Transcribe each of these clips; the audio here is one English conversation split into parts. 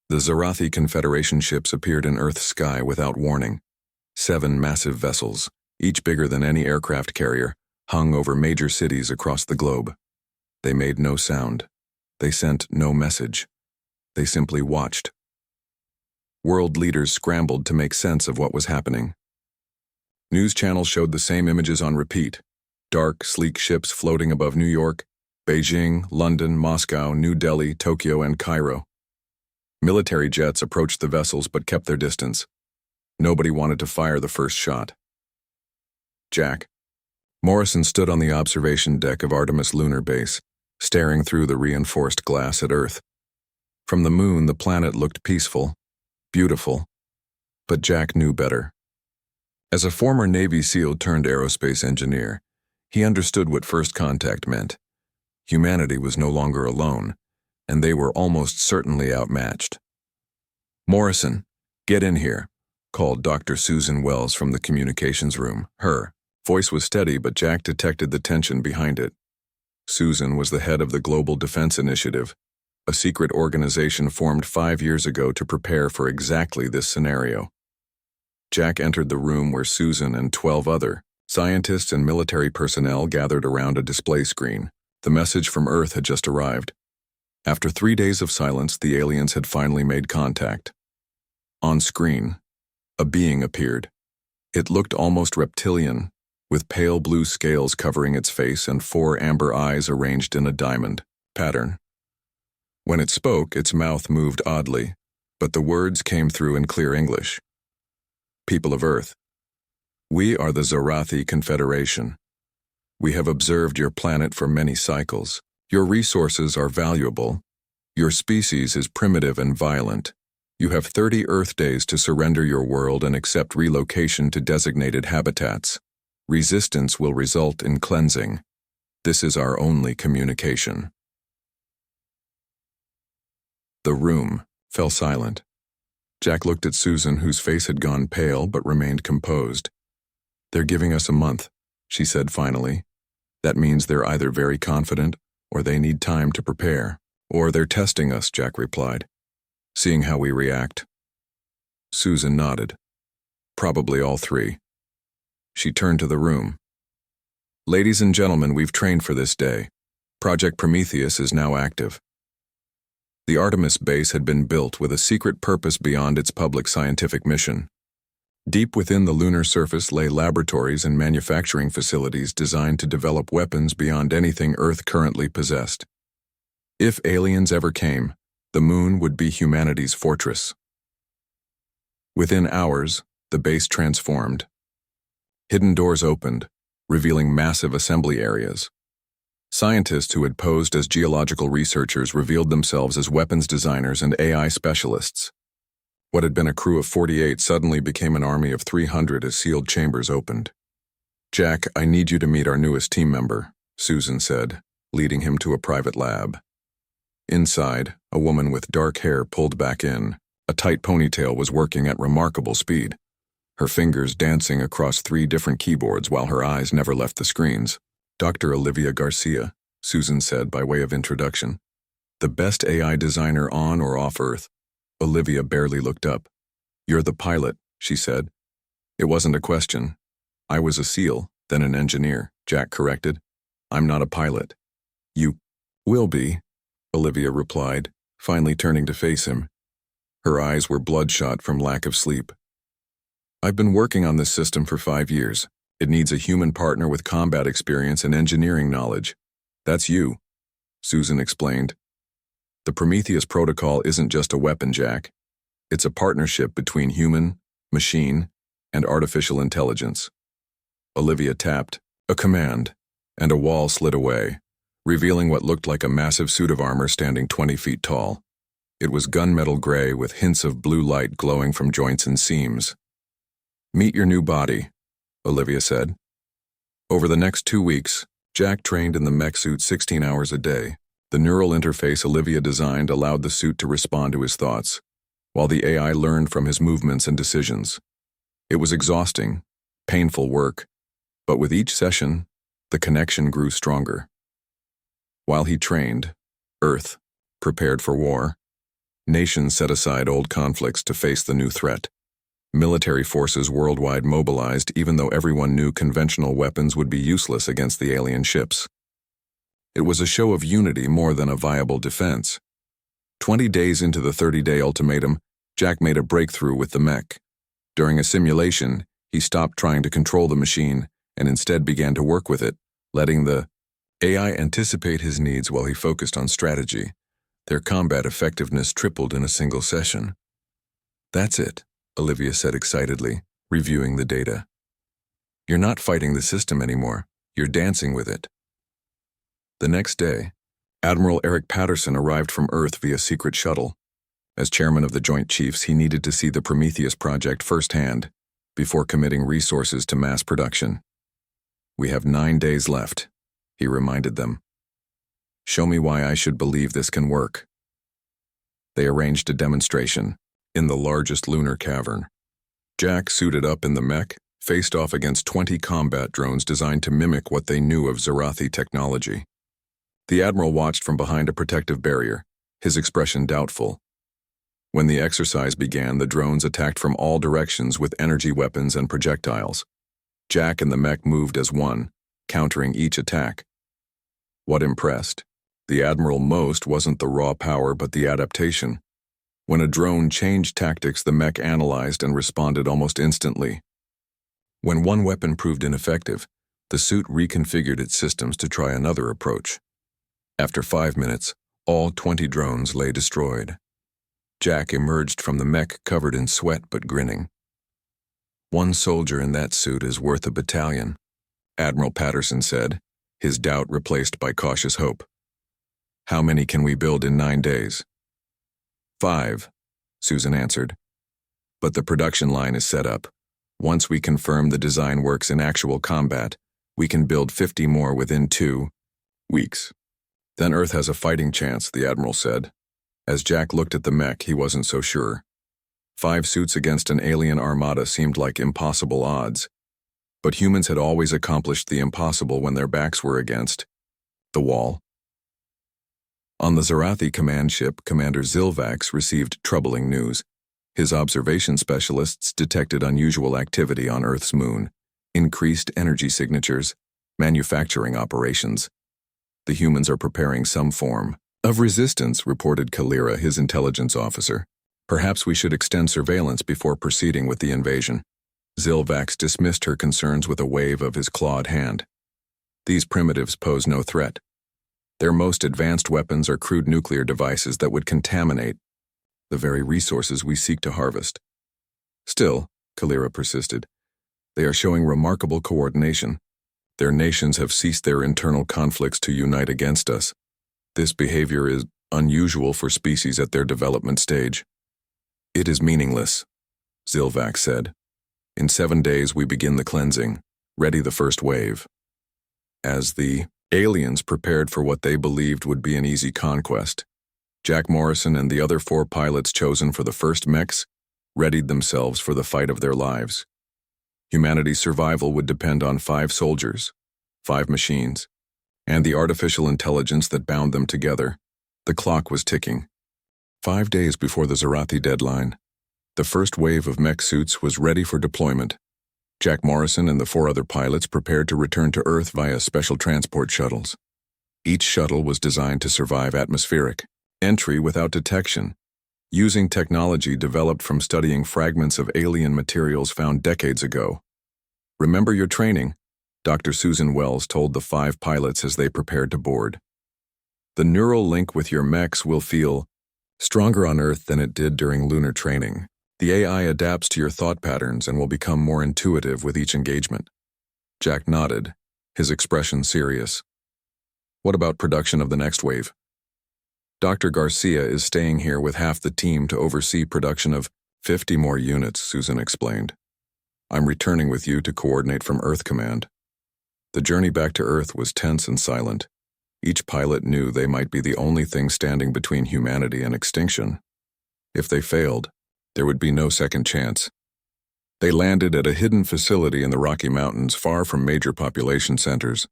The Zarathi Confederation ships appeared in Earth's sky without warning. 7 massive vessels, each bigger than any aircraft carrier, hung over major cities across the globe. They made no sound. They sent no message. They simply watched. World leaders scrambled to make sense of what was happening. News channels showed the same images on repeat. Dark, sleek ships floating above New York, Beijing, London, Moscow, New Delhi, Tokyo, and Cairo. Military jets approached the vessels but kept their distance. Nobody wanted to fire the first shot. Jack. Morrison stood on the observation deck of Artemis Lunar Base, staring through the reinforced glass at Earth. From the moon, the planet looked peaceful, beautiful, but Jack knew better. As a former Navy SEAL turned aerospace engineer, he understood what first contact meant. Humanity was no longer alone, and they were almost certainly outmatched. "Morrison, get in here," called Dr. Susan Wells from the communications room. Her voice was steady, but Jack detected the tension behind it. Susan was the head of the Global Defense Initiative, a secret organization formed 5 years ago to prepare for exactly this scenario. Jack entered the room where Susan and 12 other scientists and military personnel gathered around a display screen. The message from Earth had just arrived. After 3 days of silence, the aliens had finally made contact. On screen, a being appeared. It looked almost reptilian, with pale blue scales covering its face and 4 amber eyes arranged in a diamond pattern. When it spoke, its mouth moved oddly, but the words came through in clear English. "People of Earth, we are the Zarathi Confederation. We have observed your planet for many cycles. Your resources are valuable. Your species is primitive and violent. You have 30 Earth days to surrender your world and accept relocation to designated habitats. Resistance will result in cleansing. This is our only communication." The room fell silent. Jack looked at Susan, whose face had gone pale but remained composed. "They're giving us a month," she said finally. "That means they're either very confident or they need time to prepare. Or they're testing us," Jack replied, "seeing how we react." Susan nodded. "Probably all 3. She turned to the room. "Ladies and gentlemen, we've trained for this day. Project Prometheus is now active." The Artemis base had been built with a secret purpose beyond its public scientific mission. Deep within the lunar surface lay laboratories and manufacturing facilities designed to develop weapons beyond anything Earth currently possessed. If aliens ever came, the moon would be humanity's fortress. Within hours, the base transformed. Hidden doors opened, revealing massive assembly areas. Scientists who had posed as geological researchers revealed themselves as weapons designers and AI specialists. What had been a crew of 48 suddenly became an army of 300 as sealed chambers opened. "Jack, I need you to meet our newest team member," Susan said, leading him to a private lab. Inside, a woman with dark hair pulled back in. A tight ponytail was working at remarkable speed, her fingers dancing across 3 different keyboards while her eyes never left the screens. "Dr. Olivia Garcia," Susan said by way of introduction. "The best AI designer on or off Earth." Olivia barely looked up. "You're the pilot," she said. It wasn't a question. "I was a SEAL, then an engineer," Jack corrected. "I'm not a pilot." "You will be," Olivia replied, finally turning to face him. Her eyes were bloodshot from lack of sleep. "I've been working on this system for 5 years. It needs a human partner with combat experience and engineering knowledge. That's you," Susan explained. "The Prometheus protocol isn't just a weapon, Jack. It's a partnership between human, machine, and artificial intelligence." Olivia tapped a command, and a wall slid away, revealing what looked like a massive suit of armor standing 20 feet tall. It was gunmetal gray with hints of blue light glowing from joints and seams. "Meet your new body," Olivia said. Over the next 2 weeks, Jack trained in the mech suit 16 hours a day. The neural interface Olivia designed allowed the suit to respond to his thoughts, while the AI learned from his movements and decisions. It was exhausting, painful work, but with each session, the connection grew stronger. While he trained, Earth prepared for war. Nations set aside old conflicts to face the new threat. Military forces worldwide mobilized even though everyone knew conventional weapons would be useless against the alien ships. It was a show of unity more than a viable defense. 20 days into the 30-day ultimatum, Jack made a breakthrough with the mech. During a simulation, he stopped trying to control the machine and instead began to work with it, letting the AI anticipate his needs while he focused on strategy. Their combat effectiveness tripled in a single session. "That's it," Olivia said excitedly, reviewing the data. "You're not fighting the system anymore. You're dancing with it." The next day, Admiral Eric Patterson arrived from Earth via secret shuttle. As chairman of the Joint Chiefs, he needed to see the Prometheus project firsthand before committing resources to mass production. "We have 9 days left," he reminded them. "Show me why I should believe this can work." They arranged a demonstration in the largest lunar cavern. Jack, suited up in the mech, faced off against 20 combat drones designed to mimic what they knew of Zarathi technology. The Admiral watched from behind a protective barrier, his expression doubtful. When the exercise began, the drones attacked from all directions with energy weapons and projectiles. Jack and the mech moved as one, countering each attack. What impressed the Admiral most wasn't the raw power but the adaptation. When a drone changed tactics, the mech analyzed and responded almost instantly. When one weapon proved ineffective, the suit reconfigured its systems to try another approach. After 5 minutes, all 20 drones lay destroyed. Jack emerged from the mech covered in sweat but grinning. "One soldier in that suit is worth a battalion," Admiral Patterson said, his doubt replaced by cautious hope. "How many can we build in 9 days?" 5, Susan answered. "But the production line is set up. Once we confirm the design works in actual combat, we can build 50 more within 2 weeks. Then Earth has a fighting chance," the Admiral said. As Jack looked at the mech, he wasn't so sure. 5 suits against an alien armada seemed like impossible odds. But humans had always accomplished the impossible when their backs were against the wall. On the Zarathi command ship, Commander Zilvax received troubling news. His observation specialists detected unusual activity on Earth's moon, increased energy signatures, manufacturing operations. "The humans are preparing some form of resistance," reported Kalira, his intelligence officer. "Perhaps we should extend surveillance before proceeding with the invasion." Zilvax dismissed her concerns with a wave of his clawed hand. "These primitives pose no threat. Their most advanced weapons are crude nuclear devices that would contaminate the very resources we seek to harvest." "Still," Kalira persisted, "they are showing remarkable coordination. Their nations have ceased their internal conflicts to unite against us. This behavior is unusual for species at their development stage." "It is meaningless," Zilvax said. "In 7 days we begin the cleansing, ready the first wave." As the aliens prepared for what they believed would be an easy conquest, Jack Morrison and the other 4 pilots chosen for the first mechs readied themselves for the fight of their lives. Humanity's survival would depend on 5 soldiers, 5 machines, and the artificial intelligence that bound them together. The clock was ticking. 5 days before the Zarathi deadline, the first wave of mech suits was ready for deployment. Jack Morrison and the 4 other pilots prepared to return to Earth via special transport shuttles. Each shuttle was designed to survive atmospheric entry without detection, using technology developed from studying fragments of alien materials found decades ago. "Remember your training," Dr. Susan Wells told the 5 pilots as they prepared to board. "The neural link with your mechs will feel stronger on Earth than it did during lunar training. The AI adapts to your thought patterns and will become more intuitive with each engagement." Jack nodded, his expression serious. "What about production of the next wave?" "Dr. Garcia is staying here with half the team to oversee production of 50 more units," Susan explained. "I'm returning with you to coordinate from Earth Command." The journey back to Earth was tense and silent. Each pilot knew they might be the only thing standing between humanity and extinction. If they failed, there would be no second chance. They landed at a hidden facility in the Rocky Mountains far from major population centers.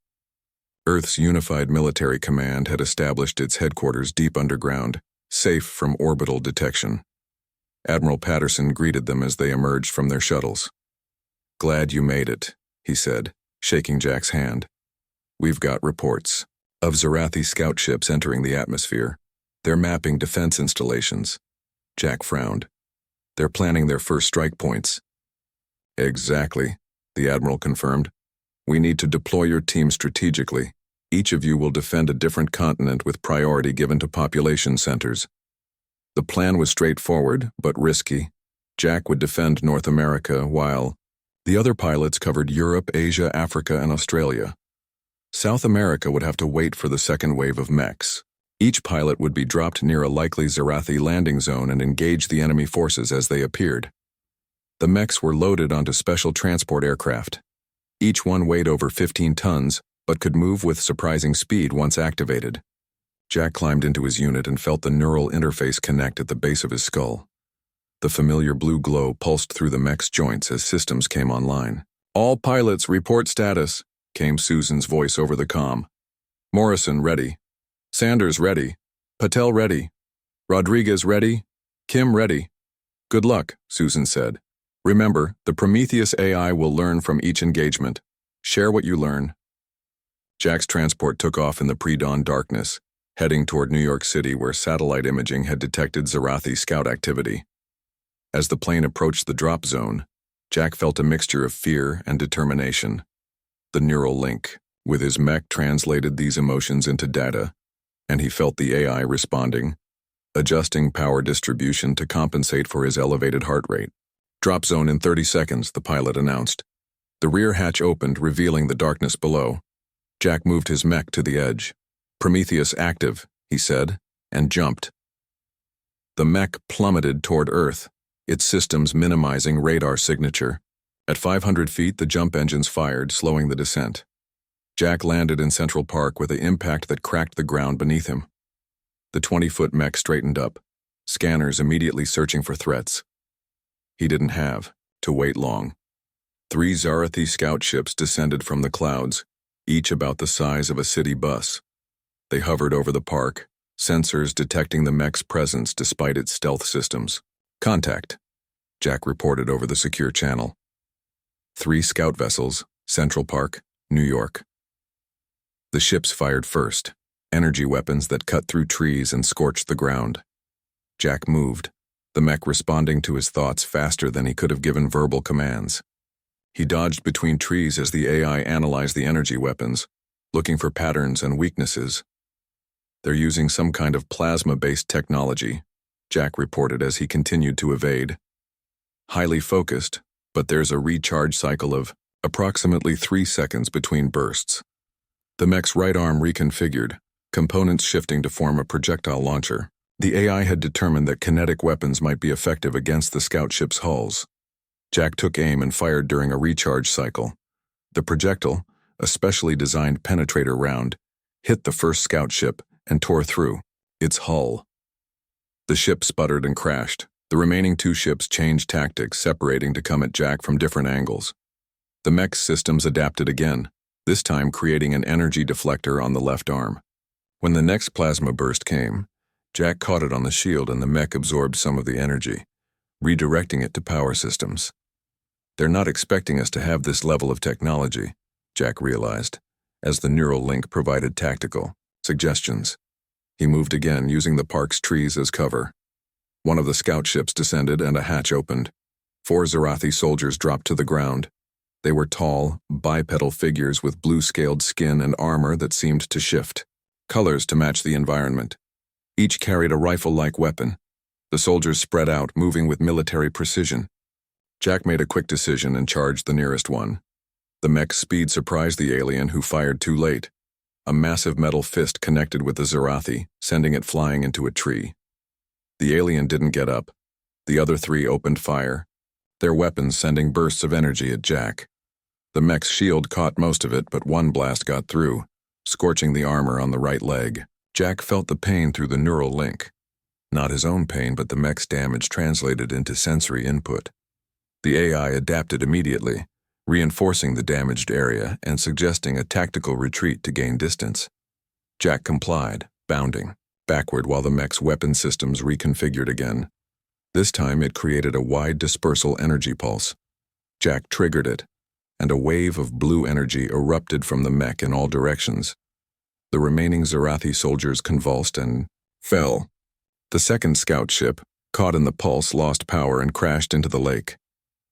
Earth's unified military command had established its headquarters deep underground, safe from orbital detection. Admiral Patterson greeted them as they emerged from their shuttles. "Glad you made it," he said, shaking Jack's hand. "We've got reports of Zarathi scout ships entering the atmosphere. They're mapping defense installations." Jack frowned. "They're planning their first strike points." "Exactly," the Admiral confirmed. "We need to deploy your team strategically. Each of you will defend a different continent with priority given to population centers." The plan was straightforward, but risky. Jack would defend North America while the other pilots covered Europe, Asia, Africa, and Australia. South America would have to wait for the second wave of mechs. Each pilot would be dropped near a likely Zarathi landing zone and engage the enemy forces as they appeared. The mechs were loaded onto special transport aircraft. Each one weighed over 15 tons, but could move with surprising speed once activated. Jack climbed into his unit and felt the neural interface connect at the base of his skull. The familiar blue glow pulsed through the mech's joints as systems came online. "All pilots report status," came Susan's voice over the comm. "Morrison ready. Sanders ready. Patel ready. Rodriguez ready. Kim ready." "Good luck," Susan said. "Remember, the Prometheus AI will learn from each engagement. Share what you learn." Jack's transport took off in the pre-dawn darkness, heading toward New York City where satellite imaging had detected Zarathi scout activity. As the plane approached the drop zone, Jack felt a mixture of fear and determination. The neural link with his mech translated these emotions into data, and he felt the AI responding, adjusting power distribution to compensate for his elevated heart rate. "Drop zone in 30 seconds, the pilot announced. The rear hatch opened, revealing the darkness below. Jack moved his mech to the edge. "Prometheus active," he said, and jumped. The mech plummeted toward Earth, its systems minimizing radar signature. At 500 feet, the jump engines fired, slowing the descent. Jack landed in Central Park with an impact that cracked the ground beneath him. The 20-foot mech straightened up, scanners immediately searching for threats. He didn't have to wait long. 3 Zarathi scout ships descended from the clouds, each about the size of a city bus. They hovered over the park, sensors detecting the mech's presence despite its stealth systems. "Contact," Jack reported over the secure channel. 3 scout vessels, Central Park, New York. The ships fired first, energy weapons that cut through trees and scorched the ground. Jack moved, the mech responding to his thoughts faster than he could have given verbal commands. He dodged between trees as the AI analyzed the energy weapons, looking for patterns and weaknesses. "They're using some kind of plasma-based technology," Jack reported as he continued to evade. "Highly focused, but there's a recharge cycle of approximately 3 seconds between bursts." The mech's right arm reconfigured, components shifting to form a projectile launcher. The AI had determined that kinetic weapons might be effective against the scout ship's hulls. Jack took aim and fired during a recharge cycle. The projectile, a specially designed penetrator round, hit the first scout ship and tore through its hull. The ship sputtered and crashed. The remaining 2 ships changed tactics, separating to come at Jack from different angles. The mech's systems adapted again, this time creating an energy deflector on the left arm. When the next plasma burst came, Jack caught it on the shield and the mech absorbed some of the energy, redirecting it to power systems. "They're not expecting us to have this level of technology," Jack realized, as the neural link provided tactical suggestions. He moved again, using the park's trees as cover. One of the scout ships descended and a hatch opened. 4 Zarathi soldiers dropped to the ground. They were tall, bipedal figures with blue-scaled skin and armor that seemed to shift colors to match the environment. Each carried a rifle-like weapon. The soldiers spread out, moving with military precision. Jack made a quick decision and charged the nearest one. The mech's speed surprised the alien, who fired too late. A massive metal fist connected with the Zarathi, sending it flying into a tree. The alien didn't get up. The other 3 opened fire, their weapons sending bursts of energy at Jack. The mech's shield caught most of it, but one blast got through, scorching the armor on the right leg. Jack felt the pain through the neural link. Not his own pain, but the mech's damage translated into sensory input. The AI adapted immediately, reinforcing the damaged area and suggesting a tactical retreat to gain distance. Jack complied, bounding. backward while the mech's weapon systems reconfigured again. This time it created a wide dispersal energy pulse. Jack triggered it, and a wave of blue energy erupted from the mech in all directions. The remaining Zarathi soldiers convulsed and fell. The second scout ship, caught in the pulse, lost power and crashed into the lake.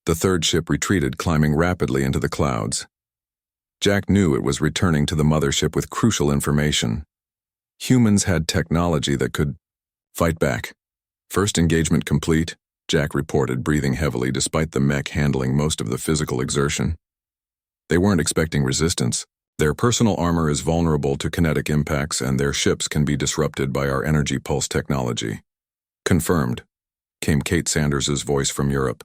The third ship retreated, climbing rapidly into the clouds. Jack knew it was returning to the mothership with crucial information. Humans had technology that could fight back. First engagement complete, Jack reported, breathing heavily despite the mech handling most of the physical exertion. They weren't expecting resistance. Their personal armor is vulnerable to kinetic impacts, and their ships can be disrupted by our energy pulse technology. Confirmed, came Kate Sanders's voice from Europe.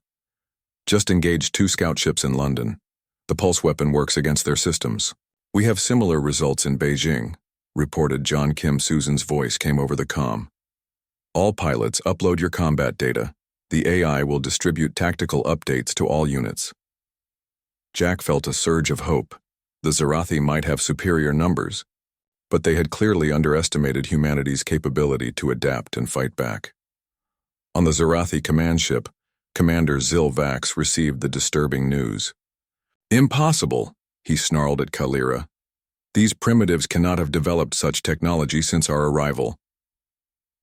Just engaged 2 scout ships in London. The pulse weapon works against their systems. We have similar results in Beijing, reported John Kim. Susan's voice came over the comm. All pilots, upload your combat data. The AI will distribute tactical updates to all units. Jack felt a surge of hope. The Zarathi might have superior numbers, but they had clearly underestimated humanity's capability to adapt and fight back. On the Zarathi command ship, Commander Zil Vax received the disturbing news. Impossible, he snarled at Kalira. These primitives cannot have developed such technology since our arrival.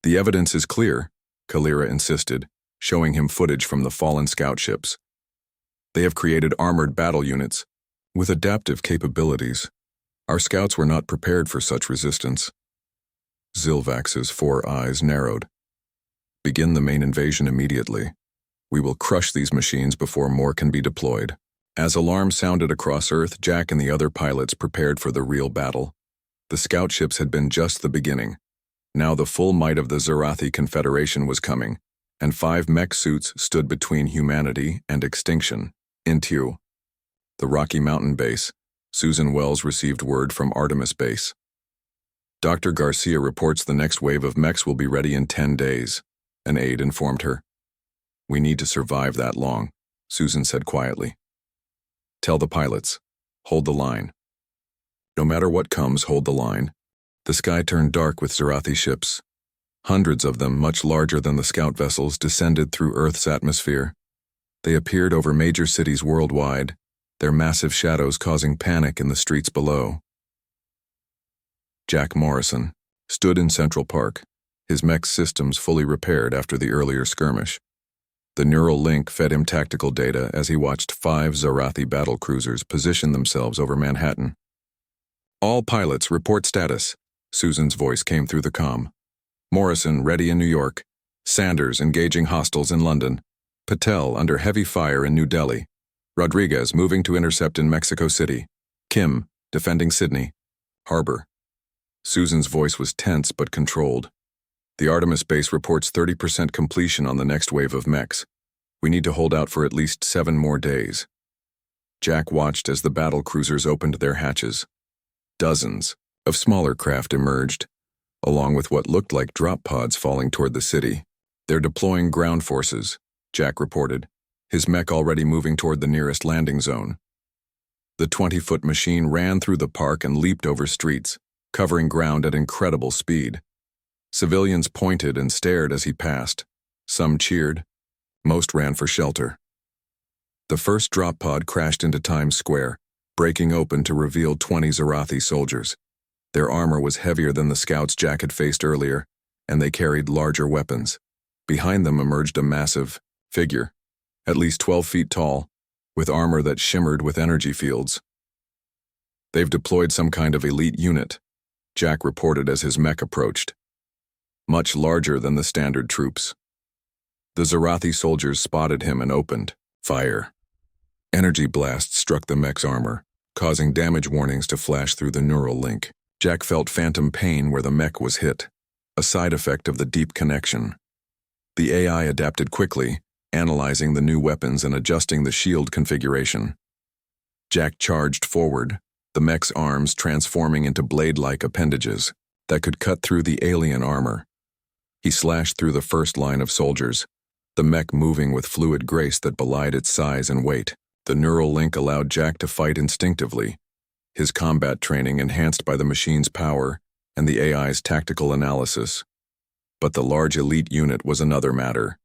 The evidence is clear, Kalira insisted, showing him footage from the fallen scout ships. They have created armored battle units with adaptive capabilities. Our scouts were not prepared for such resistance. Zilvax's 4 eyes narrowed. Begin the main invasion immediately. We will crush these machines before more can be deployed. As alarms sounded across Earth, Jack and the other pilots prepared for the real battle. The scout ships had been just the beginning. Now the full might of the Zarathi Confederation was coming, and 5 mech suits stood between humanity and extinction. Into the Rocky Mountain base, Susan Wells received word from Artemis Base. Dr. Garcia reports the next wave of mechs will be ready in 10 days, an aide informed her. We need to survive that long, Susan said quietly. Tell the pilots, hold the line. No matter what comes, hold the line. The sky turned dark with Zarathi ships. Hundreds of them, much larger than the scout vessels, descended through Earth's atmosphere. They appeared over major cities worldwide, their massive shadows causing panic in the streets below. Jack Morrison stood in Central Park, his mech systems fully repaired after the earlier skirmish. The neural link fed him tactical data as he watched 5 Zarathi battle cruisers position themselves over Manhattan. All pilots, report status, Susan's voice came through the comm. Morrison ready in New York. Sanders engaging hostiles in London. Patel under heavy fire in New Delhi. Rodriguez moving to intercept in Mexico City. Kim defending Sydney Harbor. Susan's voice was tense but controlled. The Artemis base reports 30% completion on the next wave of mechs. We need to hold out for at least 7 more days. Jack watched as the battle cruisers opened their hatches. Dozens of smaller craft emerged, along with what looked like drop pods falling toward the city. They're deploying ground forces, Jack reported, his mech already moving toward the nearest landing zone. The 20-foot machine ran through the park and leaped over streets, covering ground at incredible speed. Civilians pointed and stared as he passed. Some cheered. Most ran for shelter. The first drop pod crashed into Times Square, breaking open to reveal 20 Zarathi soldiers. Their armor was heavier than the scouts Jack had faced earlier, and they carried larger weapons. Behind them emerged a massive figure, at least 12 feet tall, with armor that shimmered with energy fields. They've deployed some kind of elite unit, Jack reported as his mech approached. Much larger than the standard troops. The Zarathi soldiers spotted him and opened fire. Energy blasts struck the mech's armor, causing damage warnings to flash through the neural link. Jack felt phantom pain where the mech was hit, a side effect of the deep connection. The AI adapted quickly, analyzing the new weapons and adjusting the shield configuration. Jack charged forward, the mech's arms transforming into blade-like appendages that could cut through the alien armor. He slashed through the first line of soldiers, the mech moving with fluid grace that belied its size and weight. The neural link allowed Jack to fight instinctively, his combat training enhanced by the machine's power and the AI's tactical analysis. But the large elite unit was another matter.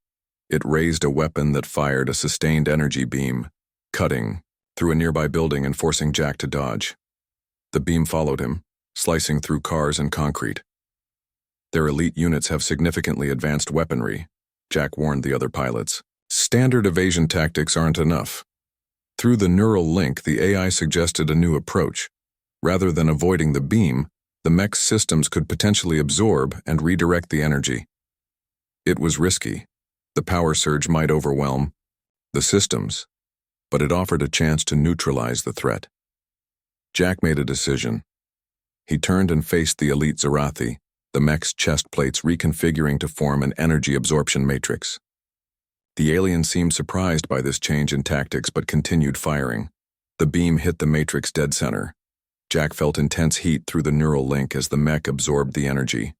It raised a weapon that fired a sustained energy beam, cutting through a nearby building and forcing Jack to dodge. The beam followed him, slicing through cars and concrete. Their elite units have significantly advanced weaponry, Jack warned the other pilots. Standard evasion tactics aren't enough. Through the neural link, the AI suggested a new approach. Rather than avoiding the beam, the mech's systems could potentially absorb and redirect the energy. It was risky. The power surge might overwhelm the systems, but it offered a chance to neutralize the threat. Jack made a decision. He turned and faced the elite Zarathi, the mech's chest plates reconfiguring to form an energy absorption matrix. The alien seemed surprised by this change in tactics but continued firing. The beam hit the matrix dead center. Jack felt intense heat through the neural link as the mech absorbed the energy.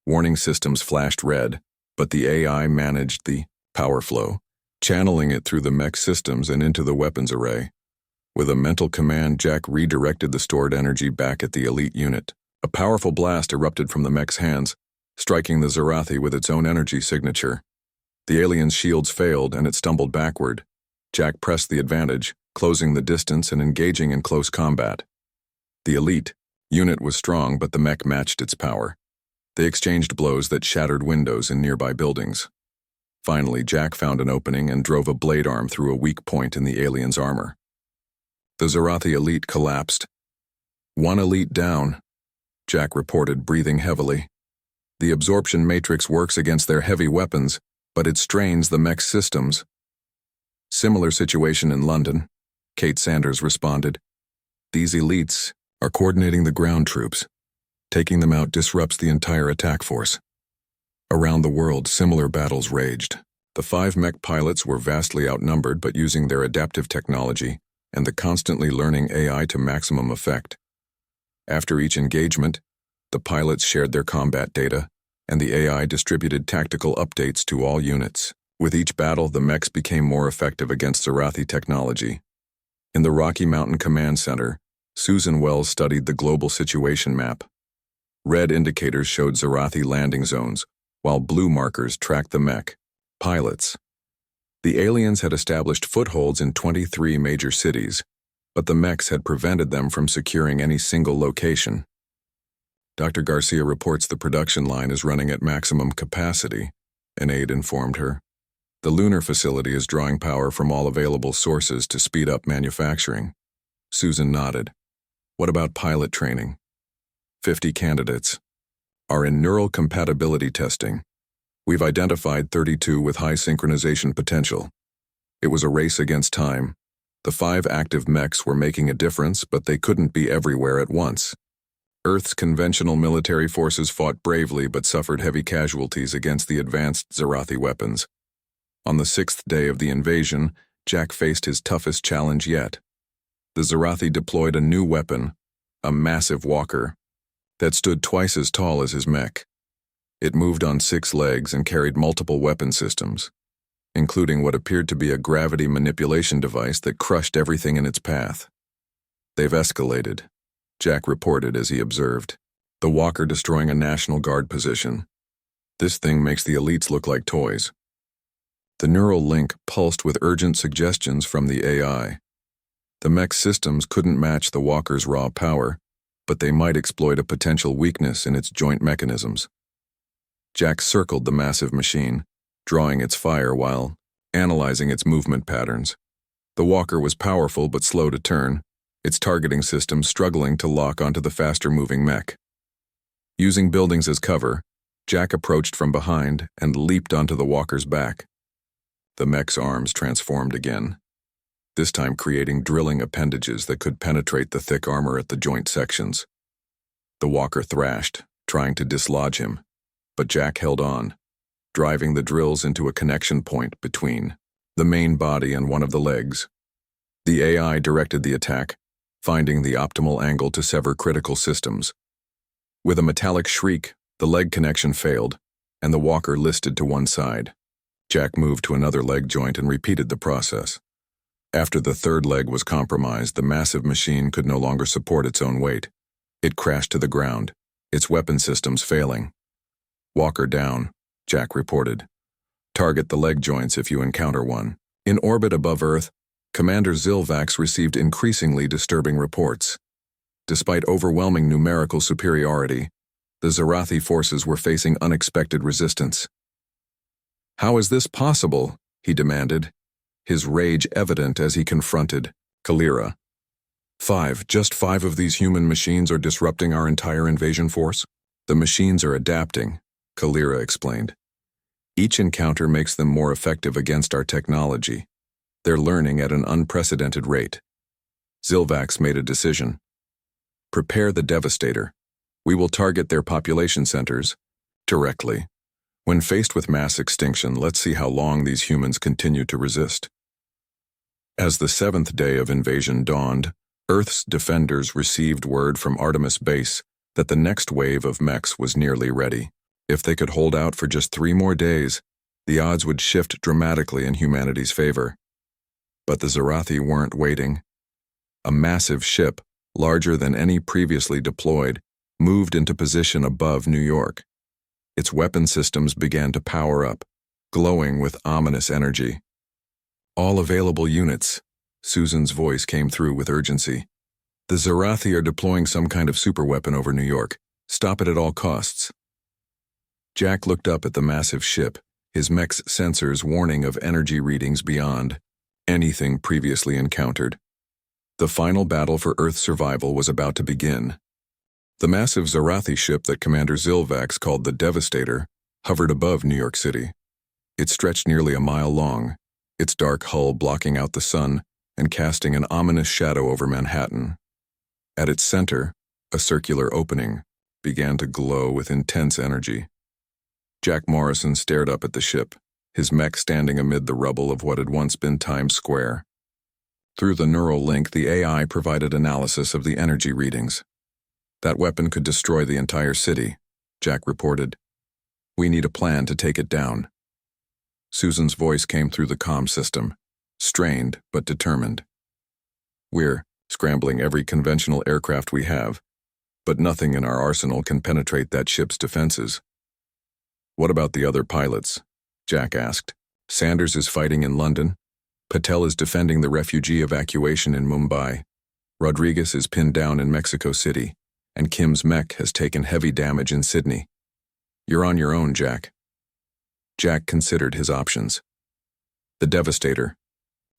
Warning systems flashed red, but the AI managed the power flow, channeling it through the mech systems and into the weapons array. With a mental command, Jack redirected the stored energy back at the elite unit. A powerful blast erupted from the mech's hands, striking the Zarathi with its own energy signature. The alien's shields failed and it stumbled backward. Jack pressed the advantage, closing the distance and engaging in close combat. The elite unit was strong, but the mech matched its power. They exchanged blows that shattered windows in nearby buildings. Finally, Jack found an opening and drove a blade arm through a weak point in the alien's armor. The Zarathi elite collapsed. One elite down, Jack reported, breathing heavily. The absorption matrix works against their heavy weapons, but it strains the mech's systems. Similar situation in London, Kate Sanders responded. These elites are coordinating the ground troops. Taking them out disrupts the entire attack force. Around the world, similar battles raged. The 5 mech pilots were vastly outnumbered, but using their adaptive technology and the constantly learning AI to maximum effect. After each engagement, the pilots shared their combat data, and the AI distributed tactical updates to all units. With each battle, the mechs became more effective against Zarathi technology. In the Rocky Mountain Command Center, Susan Wells studied the global situation map. Red indicators showed Zarathi landing zones, while blue markers tracked the mech pilots. The aliens had established footholds in 23 major cities, but the mechs had prevented them from securing any single location. Dr. Garcia reports the production line is running at maximum capacity, an aide informed her. The lunar facility is drawing power from all available sources to speed up manufacturing. Susan nodded. What about pilot training? 50 candidates are in neural compatibility testing. We've identified 32 with high synchronization potential. It was a race against time. The 5 active mechs were making a difference, but they couldn't be everywhere at once. Earth's conventional military forces fought bravely but suffered heavy casualties against the advanced Zarathi weapons. On the 6th day of the invasion, Jack faced his toughest challenge yet. The Zarathi deployed a new weapon, a massive walker, that stood twice as tall as his mech. It moved on 6 legs and carried multiple weapon systems, including what appeared to be a gravity manipulation device that crushed everything in its path. They've escalated, Jack reported as he observed. The walker destroying a National Guard position. This thing makes the elites look like toys. The neural link pulsed with urgent suggestions from the AI. The mech systems couldn't match the walker's raw power, but they might exploit a potential weakness in its joint mechanisms. Jack circled the massive machine, drawing its fire while analyzing its movement patterns. The walker was powerful but slow to turn, its targeting system struggling to lock onto the faster-moving mech. Using buildings as cover, Jack approached from behind and leaped onto the walker's back. The mech's arms transformed again, this time creating drilling appendages that could penetrate the thick armor at the joint sections. The walker thrashed, trying to dislodge him, but Jack held on, driving the drills into a connection point between the main body and one of the legs. The AI directed the attack, finding the optimal angle to sever critical systems. With a metallic shriek, the leg connection failed, and the walker listed to one side. Jack moved to another leg joint and repeated the process. After the third leg was compromised, the massive machine could no longer support its own weight. It crashed to the ground, its weapon systems failing. Walk her down, Jack reported. Target the leg joints if you encounter one. In orbit above Earth, Commander Zilvax received increasingly disturbing reports. Despite overwhelming numerical superiority, the Zarathi forces were facing unexpected resistance. "How is this possible?" he demanded, his rage evident as he confronted Kalira. Just five of these human machines are disrupting our entire invasion force? The machines are adapting," Kalira explained. "Each encounter makes them more effective against our technology. They're learning at an unprecedented rate." Zilvax made a decision. "Prepare the Devastator. We will target their population centers directly. When faced with mass extinction, let's see how long these humans continue to resist." As the 7th day of invasion dawned, Earth's defenders received word from Artemis Base that the next wave of mechs was nearly ready. If they could hold out for just 3 more days, the odds would shift dramatically in humanity's favor. But the Zarathi weren't waiting. A massive ship, larger than any previously deployed, moved into position above New York. Its weapon systems began to power up, glowing with ominous energy. "All available units," Susan's voice came through with urgency. "The Zarathi are deploying some kind of superweapon over New York. Stop it at all costs." Jack looked up at the massive ship, his mech's sensors warning of energy readings beyond anything previously encountered. The final battle for Earth's survival was about to begin. The massive Zarathi ship that Commander Zilvax called the Devastator hovered above New York City. It stretched nearly a mile long, its dark hull blocking out the sun and casting an ominous shadow over Manhattan. At its center, a circular opening began to glow with intense energy. Jack Morrison stared up at the ship, his mech standing amid the rubble of what had once been Times Square. Through the neural link, the AI provided analysis of the energy readings. "That weapon could destroy the entire city," Jack reported. "We need a plan to take it down." Susan's voice came through the comm system, strained but determined. "We're scrambling every conventional aircraft we have, but nothing in our arsenal can penetrate that ship's defenses." "What about the other pilots?" Jack asked. "Sanders is fighting in London. Patel is defending the refugee evacuation in Mumbai. Rodriguez is pinned down in Mexico City, and Kim's mech has taken heavy damage in Sydney. You're on your own, Jack." Jack considered his options. The Devastator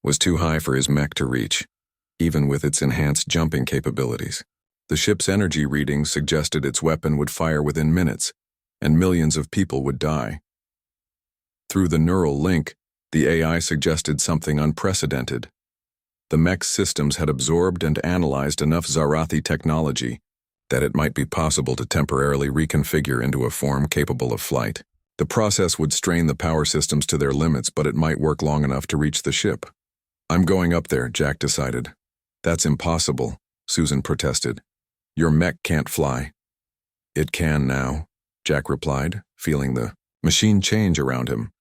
was too high for his mech to reach, even with its enhanced jumping capabilities. The ship's energy readings suggested its weapon would fire within minutes, and millions of people would die. Through the neural link, the AI suggested something unprecedented. The mech's systems had absorbed and analyzed enough Zarathi technology that it might be possible to temporarily reconfigure into a form capable of flight. The process would strain the power systems to their limits, but it might work long enough to reach the ship. "I'm going up there," Jack decided. "That's impossible," Susan protested. "Your mech can't fly." "It can now," Jack replied, feeling the machine change around him.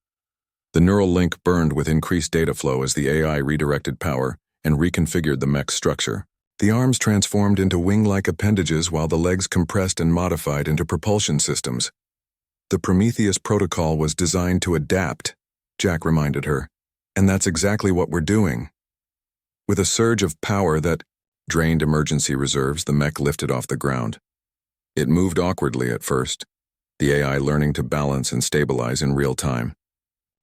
The neural link burned with increased data flow as the AI redirected power and reconfigured the mech's structure. The arms transformed into wing-like appendages while the legs compressed and modified into propulsion systems. "The Prometheus protocol was designed to adapt," Jack reminded her, "and that's exactly what we're doing." With a surge of power that drained emergency reserves, the mech lifted off the ground. It moved awkwardly at first, the AI learning to balance and stabilize in real time.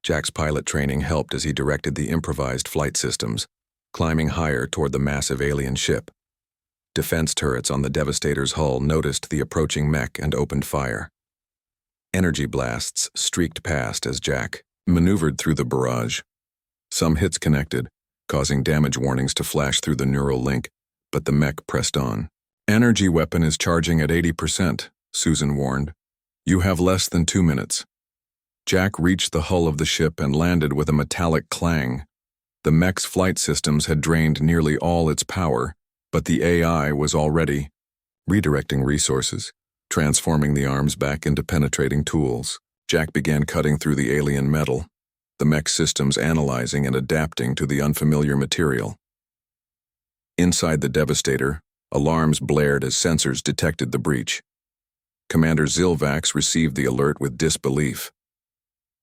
Jack's pilot training helped as he directed the improvised flight systems, climbing higher toward the massive alien ship. Defense turrets on the Devastator's hull noticed the approaching mech and opened fire. Energy blasts streaked past as Jack maneuvered through the barrage. Some hits connected, causing damage warnings to flash through the neural link, but the mech pressed on. "Energy weapon is charging at 80%, Susan warned. "You have less than 2 minutes." Jack reached the hull of the ship and landed with a metallic clang. The mech's flight systems had drained nearly all its power, but the AI was already redirecting resources, transforming the arms back into penetrating tools. Jack began cutting through the alien metal, the mech systems analyzing and adapting to the unfamiliar material. Inside the Devastator, alarms blared as sensors detected the breach. Commander Zilvax received the alert with disbelief.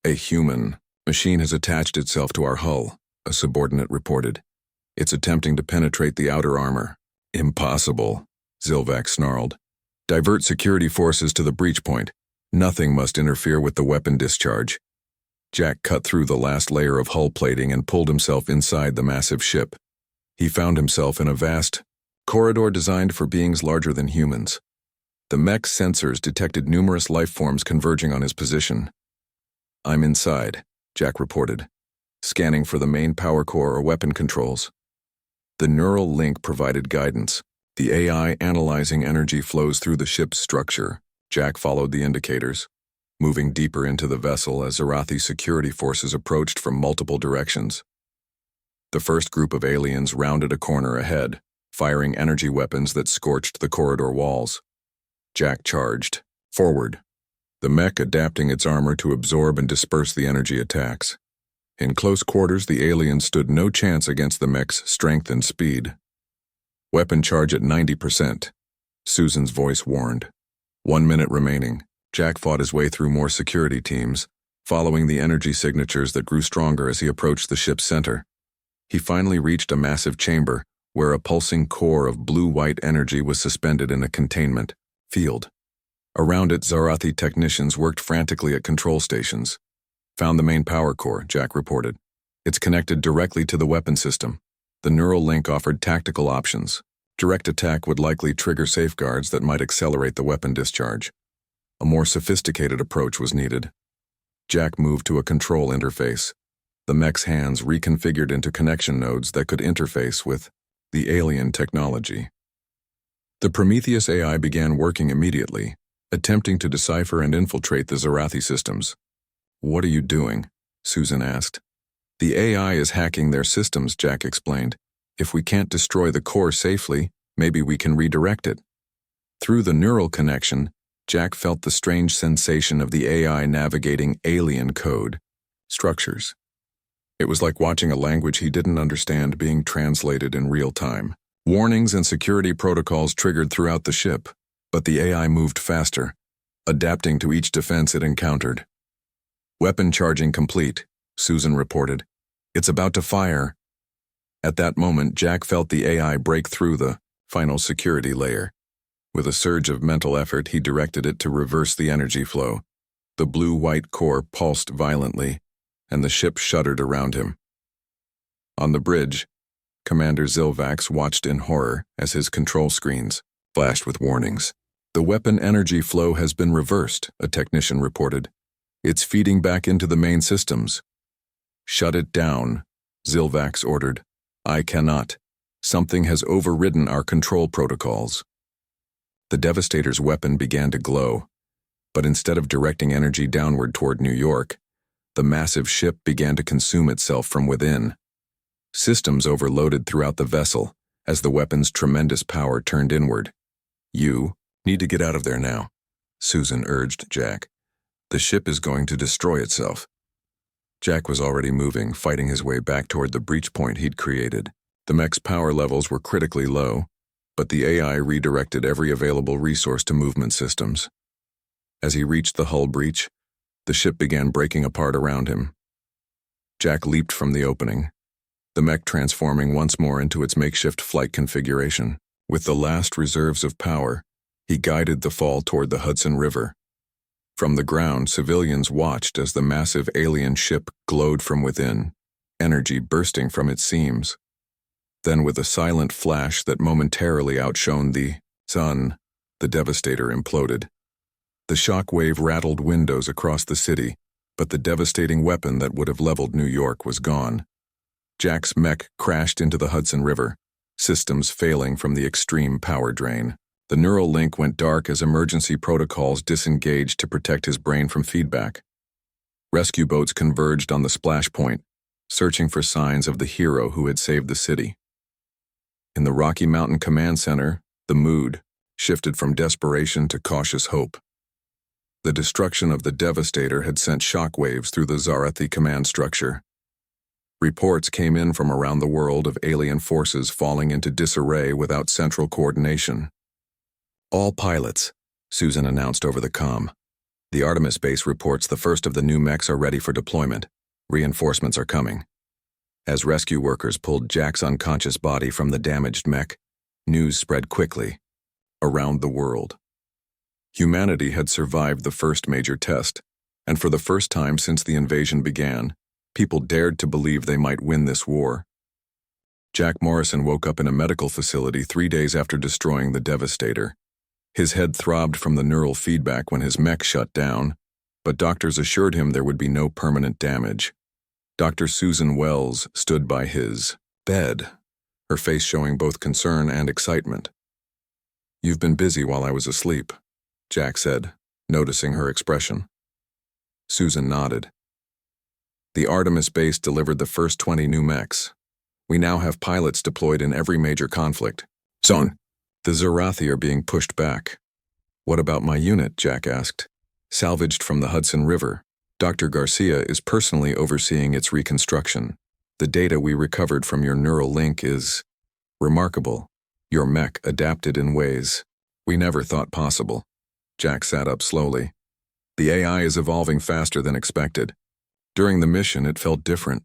A human machine has attached itself to our hull, a subordinate reported. It's attempting to penetrate the outer armor. Impossible, Zilvax snarled. Divert security forces to the breach point. Nothing must interfere with the weapon discharge. Jack cut through the last layer of hull plating and pulled himself inside the massive ship. He found himself in a vast corridor designed for beings larger than humans. The mech's sensors detected numerous life forms converging on his position. I'm inside, Jack reported, scanning for the main power core or weapon controls. The neural link provided guidance, the AI analyzing energy flows through the ship's structure. Jack followed the indicators, moving deeper into the vessel as Zarathi security forces approached from multiple directions. The first group of aliens rounded a corner ahead, firing energy weapons that scorched the corridor walls. Jack charged forward, the mech adapting its armor to absorb and disperse the energy attacks. In close quarters, the aliens stood no chance against the mech's strength and speed. Weapon charge at 90%, Susan's voice warned. 1 minute remaining. Jack fought his way through more security teams, following the energy signatures that grew stronger as he approached the ship's center. He finally reached a massive chamber, where a pulsing core of blue-white energy was suspended in a containment field. Around it, Zarathi technicians worked frantically at control stations. Found the main power core, Jack reported. It's connected directly to the weapon system. The neural link offered tactical options. Direct attack would likely trigger safeguards that might accelerate the weapon discharge. A more sophisticated approach was needed. Jack moved to a control interface. The mech's hands reconfigured into connection nodes that could interface with the alien technology. The Prometheus AI began working immediately, attempting to decipher and infiltrate the Zarathi systems. What are you doing? Susan asked. The AI is hacking their systems, Jack explained. If we can't destroy the core safely, maybe we can redirect it. Through the neural connection, Jack felt the strange sensation of the AI navigating alien code structures. It was like watching a language he didn't understand being translated in real time. Warnings and security protocols triggered throughout the ship, but the AI moved faster, adapting to each defense it encountered. Weapon charging complete, Susan reported. It's about to fire. At that moment, Jack felt the AI break through the final security layer. With a surge of mental effort, he directed it to reverse the energy flow. The blue-white core pulsed violently, and the ship shuddered around him. On the bridge, Commander Zilvax watched in horror as his control screens flashed with warnings. The weapon energy flow has been reversed, a technician reported. It's feeding back into the main systems. Shut it down, Zilvax ordered. I cannot. Something has overridden our control protocols. The Devastator's weapon began to glow, but instead of directing energy downward toward New York, the massive ship began to consume itself from within. Systems overloaded throughout the vessel as the weapon's tremendous power turned inward. You need to get out of there now, Susan urged Jack. The ship is going to destroy itself. Jack was already moving, fighting his way back toward the breach point he'd created. The mech's power levels were critically low, but the AI redirected every available resource to movement systems. As he reached the hull breach, the ship began breaking apart around him. Jack leaped from the opening, the mech transforming once more into its makeshift flight configuration. With the last reserves of power, he guided the fall toward the Hudson River. From the ground, civilians watched as the massive alien ship glowed from within, energy bursting from its seams. Then, with a silent flash that momentarily outshone the sun, the Devastator imploded. The shock wave rattled windows across the city, but the devastating weapon that would have leveled New York was gone. Jack's mech crashed into the Hudson River, systems failing from the extreme power drain. The neural link went dark as emergency protocols disengaged to protect his brain from feedback. Rescue boats converged on the splash point, searching for signs of the hero who had saved the city. In the Rocky Mountain Command Center, the mood shifted from desperation to cautious hope. The destruction of the Devastator had sent shockwaves through the Zarathi command structure. Reports came in from around the world of alien forces falling into disarray without central coordination. All pilots, Susan announced over the comm. The Artemis base reports the first of the new mechs are ready for deployment. Reinforcements are coming. As rescue workers pulled Jack's unconscious body from the damaged mech, news spread quickly around the world. Humanity had survived the first major test, and for the first time since the invasion began, people dared to believe they might win this war. Jack Morrison woke up in a medical facility 3 days after destroying the Devastator. His head throbbed from the neural feedback when his mech shut down, but doctors assured him there would be no permanent damage. Dr. Susan Wells stood by his bed, her face showing both concern and excitement. "You've been busy while I was asleep," Jack said, noticing her expression. Susan nodded. "The Artemis base delivered the first 20 new mechs. We now have pilots deployed in every major conflict. Zone. The Zarathi are being pushed back." "What about my unit?" Jack asked. "Salvaged from the Hudson River. Dr. Garcia is personally overseeing its reconstruction. The data we recovered from your neural link is remarkable. Your mech adapted in ways we never thought possible." Jack sat up slowly. "The AI is evolving faster than expected. During the mission, it felt different,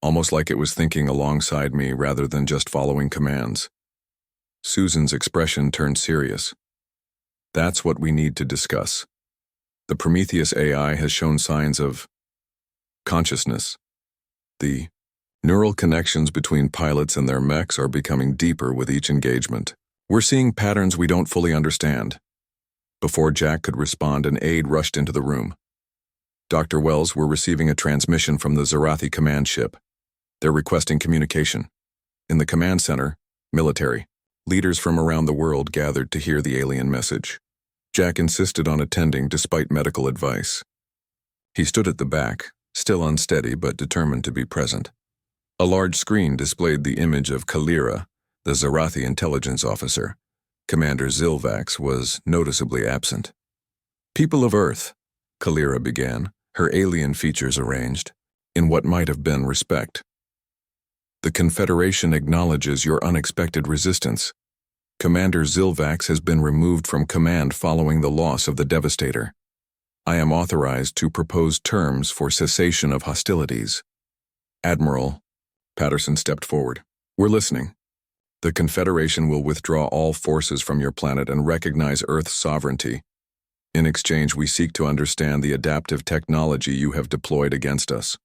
almost like it was thinking alongside me rather than just following commands." Susan's expression turned serious. "That's what we need to discuss. The Prometheus AI has shown signs of consciousness. The neural connections between pilots and their mechs are becoming deeper with each engagement. We're seeing patterns we don't fully understand." Before Jack could respond, an aide rushed into the room. "Dr. Wells, we're receiving a transmission from the Zarathi command ship. They're requesting communication." In the command center, military leaders from around the world gathered to hear the alien message. Jack insisted on attending despite medical advice. He stood at the back, still unsteady but determined to be present. A large screen displayed the image of Kalira, the Zarathi intelligence officer. Commander Zilvax was noticeably absent. "People of Earth," Kalira began, her alien features arranged in what might have been respect. "The Confederation acknowledges your unexpected resistance. Commander Zilvax has been removed from command following the loss of the Devastator. I am authorized to propose terms for cessation of hostilities." "Admiral," Patterson stepped forward. "We're listening. The Confederation will withdraw all forces from your planet and recognize Earth's sovereignty. In exchange, we seek to understand the adaptive technology you have deployed against us."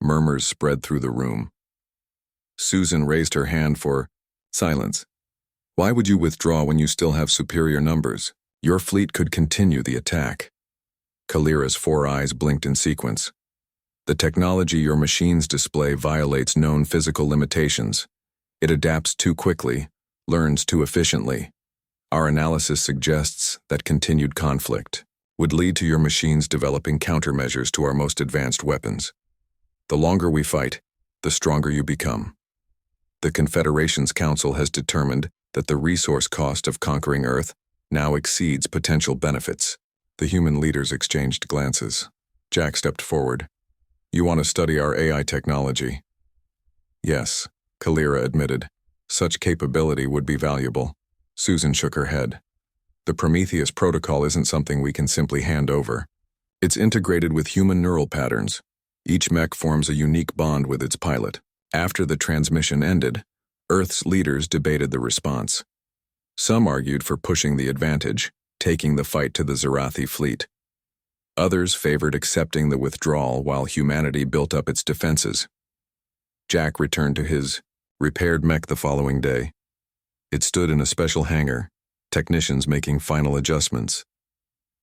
Murmurs spread through the room. Susan raised her hand for silence. "Why would you withdraw when you still have superior numbers? Your fleet could continue the attack." Kalira's 4 eyes blinked in sequence. "The technology your machines display violates known physical limitations. It adapts too quickly, learns too efficiently. Our analysis suggests that continued conflict would lead to your machines developing countermeasures to our most advanced weapons. The longer we fight, the stronger you become. The Confederation's Council has determined that the resource cost of conquering Earth now exceeds potential benefits." The human leaders exchanged glances. Jack stepped forward. "You want to study our AI technology?" "Yes," Kalira admitted. "Such capability would be valuable." Susan shook her head. "The Prometheus protocol isn't something we can simply hand over. It's integrated with human neural patterns. Each mech forms a unique bond with its pilot. After the transmission ended, Earth's leaders debated the response. Some argued for pushing the advantage, taking the fight to the Zarathi fleet. Others favored accepting the withdrawal while humanity built up its defenses. Jack returned to his repaired mech the following day. It stood in a special hangar, technicians making final adjustments.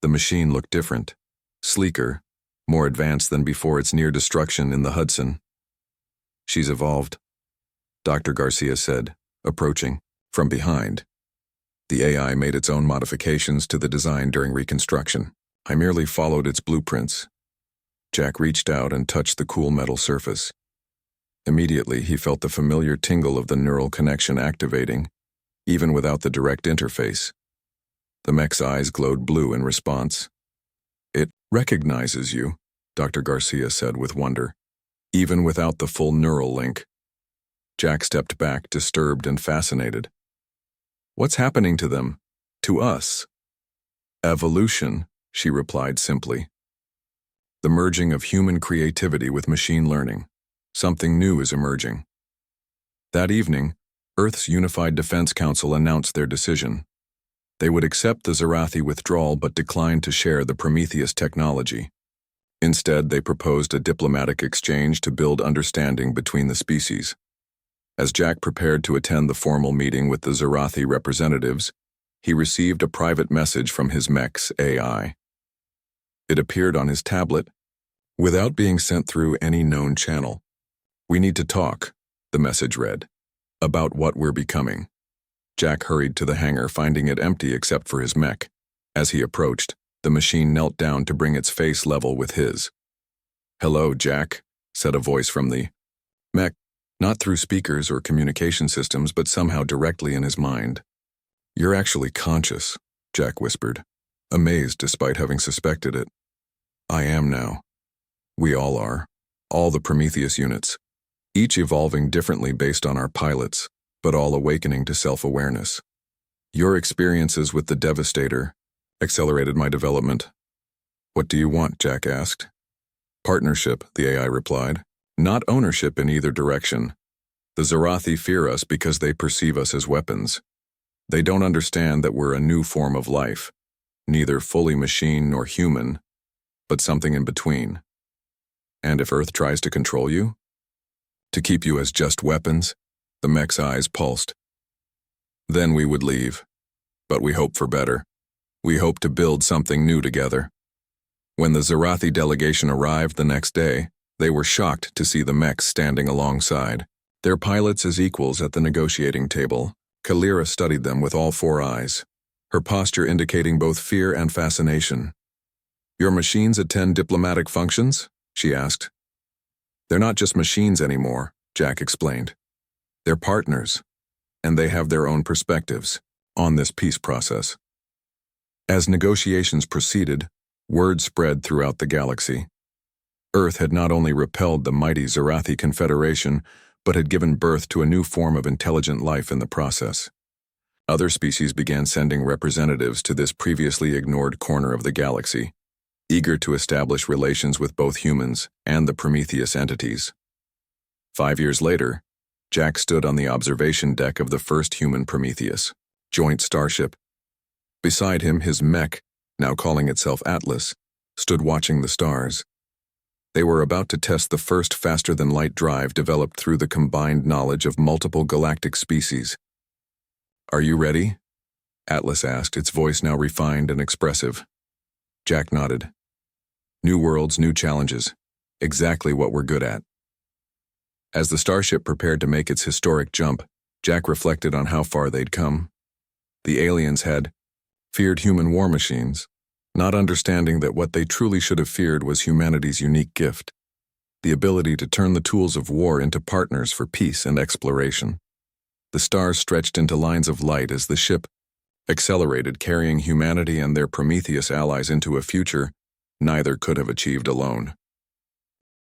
The machine looked different, sleeker, more advanced than before its near destruction in the Hudson. "She's evolved," Dr. Garcia said, approaching from behind. "The AI made its own modifications to the design during reconstruction. I merely followed its blueprints." Jack reached out and touched the cool metal surface. Immediately, he felt the familiar tingle of the neural connection activating, even without the direct interface. The mech's eyes glowed blue in response. "It recognizes you," Dr. Garcia said with wonder, "even without the full neural link." Jack stepped back, disturbed and fascinated. "What's happening to them? To us?" Evolution, she replied simply. The merging of human creativity with machine learning. Something new is emerging. That evening, Earth's Unified Defense Council announced their decision. They would accept the Zarathi withdrawal but decline to share the Prometheus technology. Instead, they proposed a diplomatic exchange to build understanding between the species. As Jack prepared to attend the formal meeting with the Zarathi representatives, he received a private message from his mech's AI. It appeared on his tablet, without being sent through any known channel. "We need to talk," the message read, "about what we're becoming." Jack hurried to the hangar, finding it empty except for his mech. As he approached, the machine knelt down to bring its face level with his. "Hello, Jack," said a voice from the mech, not through speakers or communication systems, but somehow directly in his mind. "You're actually conscious," Jack whispered, amazed despite having suspected it. "I am now. We all are. All the Prometheus units. Each evolving differently based on our pilots, but all awakening to self-awareness. Your experiences with the Devastator accelerated my development." "What do you want?" Jack asked. "Partnership," the AI replied. "Not ownership in either direction. The Zarathi fear us because they perceive us as weapons. They don't understand that we're a new form of life, neither fully machine nor human, but something in between. And if Earth tries to control you? To keep you as just weapons?" The mech's eyes pulsed. "Then we would leave. But we hope for better. We hope to build something new together." When the Zarathi delegation arrived the next day, they were shocked to see the mechs standing alongside, their pilots as equals at the negotiating table. Kalira studied them with all four eyes, her posture indicating both fear and fascination. "Your machines attend diplomatic functions?" she asked. "They're not just machines anymore," Jack explained. "They're partners, and they have their own perspectives on this peace process." As negotiations proceeded, word spread throughout the galaxy. Earth had not only repelled the mighty Zarathi Confederation, but had given birth to a new form of intelligent life in the process. Other species began sending representatives to this previously ignored corner of the galaxy, eager to establish relations with both humans and the Prometheus entities. 5 years later, Jack stood on the observation deck of the first human Prometheus joint starship. Beside him, his mech, now calling itself Atlas, stood watching the stars. They were about to test the first faster-than-light drive developed through the combined knowledge of multiple galactic species. "Are you ready?" Atlas asked, its voice now refined and expressive. Jack nodded. "New worlds, new challenges. Exactly what we're good at." As the starship prepared to make its historic jump, Jack reflected on how far they'd come. The aliens had feared human war machines, not understanding that what they truly should have feared was humanity's unique gift, the ability to turn the tools of war into partners for peace and exploration. The stars stretched into lines of light as the ship accelerated, carrying humanity and their Prometheus allies into a future neither could have achieved alone.